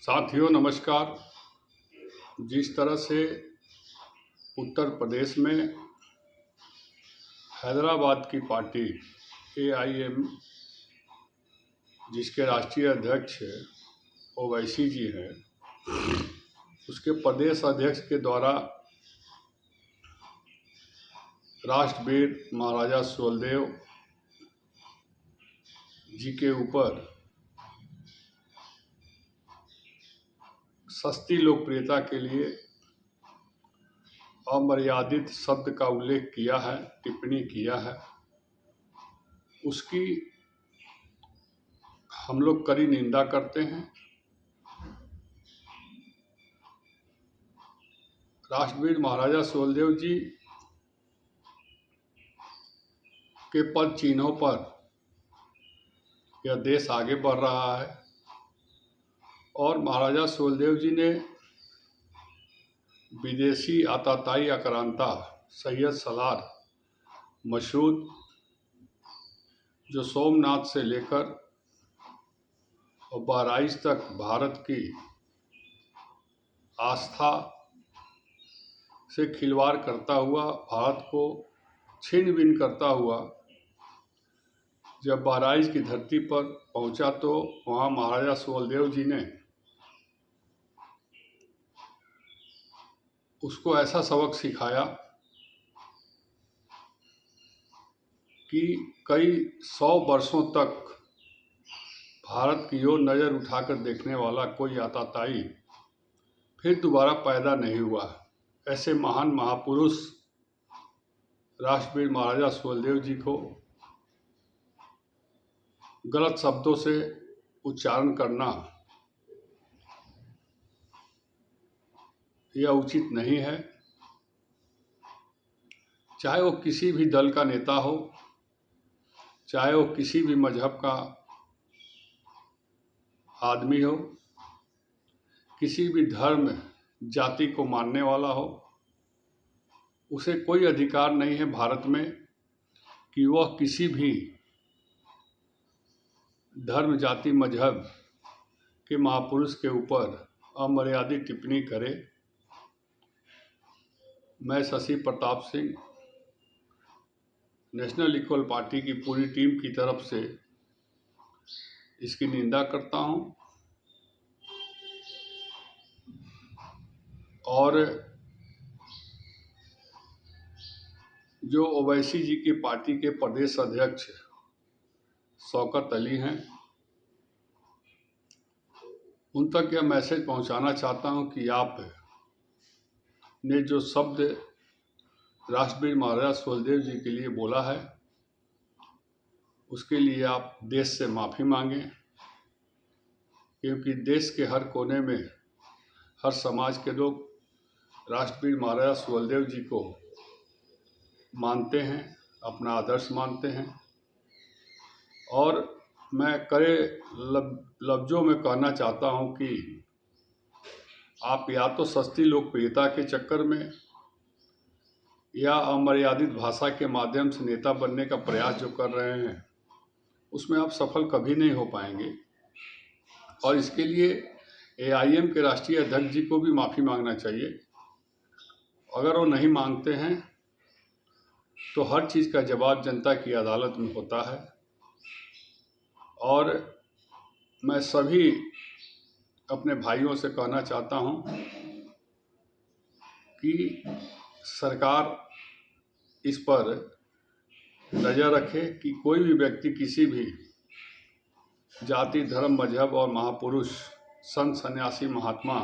साथियों नमस्कार। जिस तरह से उत्तर प्रदेश में हैदराबाद की पार्टी AIM, जिसके राष्ट्रीय अध्यक्ष ओवैसी जी हैं, उसके प्रदेश अध्यक्ष के द्वारा राष्ट्रवीर महाराजा सुहेलदेव जी के ऊपर सस्ती लोकप्रियता के लिए अमर्यादित शब्द का उल्लेख किया है, टिप्पणी किया है, उसकी हम लोग कड़ी निंदा करते हैं। राष्ट्रवीर महाराजा सुहेलदेव जी के पद चिन्हों पर यह देश आगे बढ़ रहा है और महाराजा सुहेलदेव जी ने विदेशी आताताई आक्रांता सैयद सलार मशहूद, जो सोमनाथ से लेकर और बहराइच तक भारत की आस्था से खिलवाड़ करता हुआ, भारत को छीन बीन करता हुआ जब बहराइच की धरती पर पहुंचा तो वहां महाराजा सुहेलदेव जी ने उसको ऐसा सबक सिखाया कि कई 100 वर्षों तक भारत की ओर नज़र उठाकर देखने वाला कोई आताताई फिर दोबारा पैदा नहीं हुआ। ऐसे महान महापुरुष राष्ट्रवीर महाराजा सुहेलदेव जी को गलत शब्दों से उच्चारण करना यह उचित नहीं है। चाहे वो किसी भी दल का नेता हो, चाहे वो किसी भी मजहब का आदमी हो, किसी भी धर्म जाति को मानने वाला हो, उसे कोई अधिकार नहीं है भारत में कि वह किसी भी धर्म जाति मजहब के महापुरुष के ऊपर अमर्यादित टिप्पणी करे। मैं Shashi Pratap Singh national equal party की पूरी टीम की तरफ से इसकी निंदा करता हूं और जो ओवैसी जी की पार्टी के प्रदेश अध्यक्ष शौकत अली हैं, उन तक यह मैसेज पहुंचाना चाहता हूं कि आप ने जो शब्द राष्ट्रवीर महाराजा सुहेलदेव जी के लिए बोला है, उसके लिए आप देश से माफ़ी मांगें, क्योंकि देश के हर कोने में हर समाज के लोग राष्ट्रवीर महाराजा सुहेलदेव जी को मानते हैं, अपना आदर्श मानते हैं। और मैं कड़े लफ्ज़ों में कहना चाहता हूं कि आप या तो सस्ती लोकप्रियता के चक्कर में या अमर्यादित भाषा के माध्यम से नेता बनने का प्रयास जो कर रहे हैं, उसमें आप सफल कभी नहीं हो पाएंगे। और इसके लिए AIM के राष्ट्रीय अध्यक्ष जी को भी माफ़ी मांगना चाहिए। अगर वो नहीं मांगते हैं तो हर चीज़ का जवाब जनता की अदालत में होता है। और मैं सभी अपने भाइयों से कहना चाहता हूं कि सरकार इस पर नज़र रखे कि कोई भी व्यक्ति किसी भी जाति धर्म मजहब और महापुरुष संत सन्यासी महात्मा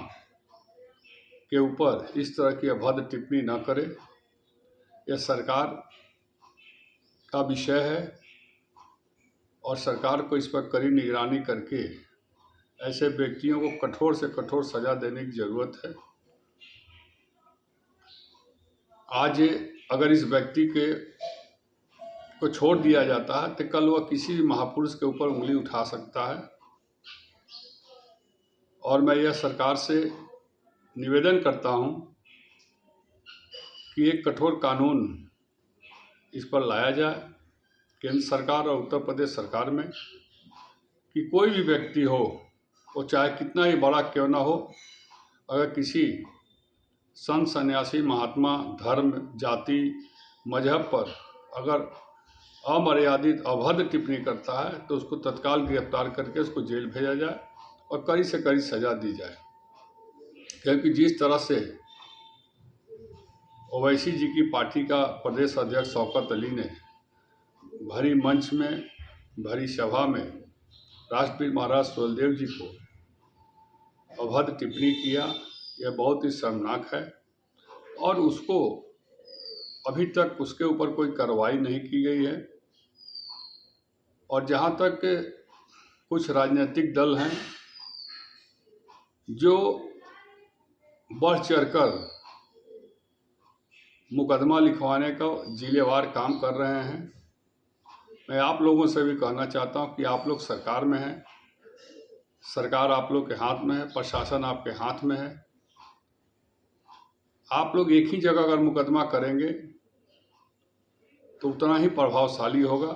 के ऊपर इस तरह की अभद्र टिप्पणी न करे। यह सरकार का विषय है और सरकार को इस पर कड़ी निगरानी करके ऐसे व्यक्तियों को कठोर से कठोर सज़ा देने की ज़रूरत है। आज अगर इस व्यक्ति को छोड़ दिया जाता है तो कल वह किसी भी महापुरुष के ऊपर उंगली उठा सकता है। और मैं यह सरकार से निवेदन करता हूं कि एक कठोर कानून इस पर लाया जाए केंद्र सरकार और उत्तर प्रदेश सरकार में, कि कोई भी व्यक्ति हो वो चाहे कितना ही बड़ा क्यों ना हो, अगर किसी संत सन्यासी महात्मा धर्म जाति मजहब पर अगर अमर्यादित अभद्र टिप्पणी करता है तो उसको तत्काल गिरफ्तार करके उसको जेल भेजा जाए और कड़ी से कड़ी सज़ा दी जाए। क्योंकि जिस तरह से ओवैसी जी की पार्टी का प्रदेश अध्यक्ष शौकत अली ने भरी मंच में, भरी सभा में राष्ट्रपति महाराज सुहेलदेव जी को अभद्र टिप्पणी किया, यह बहुत ही शर्मनाक है। और उसको अभी तक उसके ऊपर कोई कार्रवाई नहीं की गई है। और जहाँ तक कुछ राजनीतिक दल हैं जो बढ़ चढ़कर मुकदमा लिखवाने का जिलेवार काम कर रहे हैं, मैं आप लोगों से भी कहना चाहता हूं कि आप लोग सरकार में हैं, सरकार आप लोग के हाथ में है, प्रशासन आपके हाथ में है। आप लोग एक ही जगह अगर मुकदमा करेंगे तो उतना ही प्रभावशाली होगा।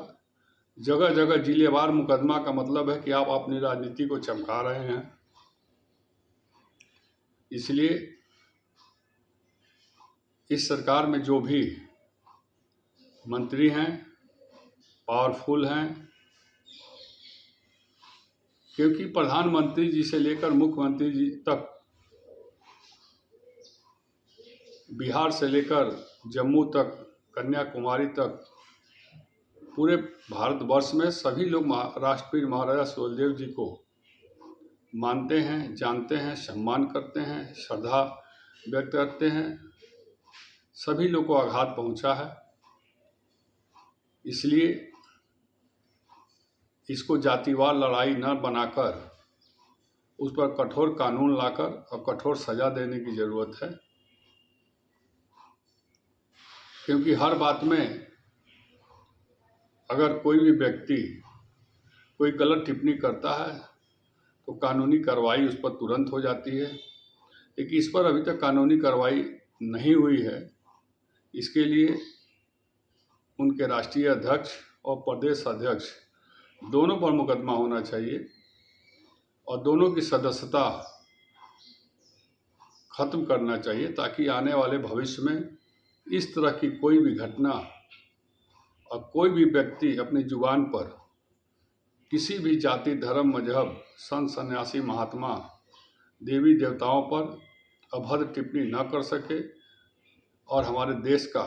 जगह जगह जिलेवार मुकदमा का मतलब है कि आप अपनी राजनीति को चमका रहे हैं। इसलिए इस सरकार में जो भी मंत्री हैं पावरफुल हैं, क्योंकि प्रधानमंत्री जी से लेकर मुख्यमंत्री जी तक, बिहार से लेकर जम्मू तक, कन्याकुमारी तक, पूरे भारतवर्ष में सभी लोग राष्ट्रपति महाराजा सुहेलदेव जी को मानते हैं, जानते हैं, सम्मान करते हैं, श्रद्धा व्यक्त करते हैं। सभी लोग को आघात पहुंचा है। इसलिए इसको जातिवार लड़ाई न बनाकर उस पर कठोर कानून लाकर और कठोर सज़ा देने की ज़रूरत है। क्योंकि हर बात में अगर कोई भी व्यक्ति कोई गलत टिप्पणी करता है तो कानूनी कार्रवाई उस पर तुरंत हो जाती है, लेकिन इस पर अभी तक कानूनी कार्रवाई नहीं हुई है। इसके लिए उनके राष्ट्रीय अध्यक्ष और प्रदेश अध्यक्ष दोनों पर मुकदमा होना चाहिए और दोनों की सदस्यता खत्म करना चाहिए, ताकि आने वाले भविष्य में इस तरह की कोई भी घटना और कोई भी व्यक्ति अपनी जुबान पर किसी भी जाति धर्म मजहब संत सन्यासी महात्मा देवी देवताओं पर अभद्र टिप्पणी न कर सके और हमारे देश का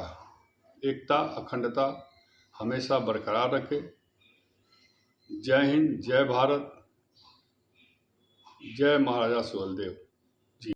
एकता अखंडता हमेशा बरकरार रखे। जय हिंद, जय भारत, जय महाराजा सुहेलदेव।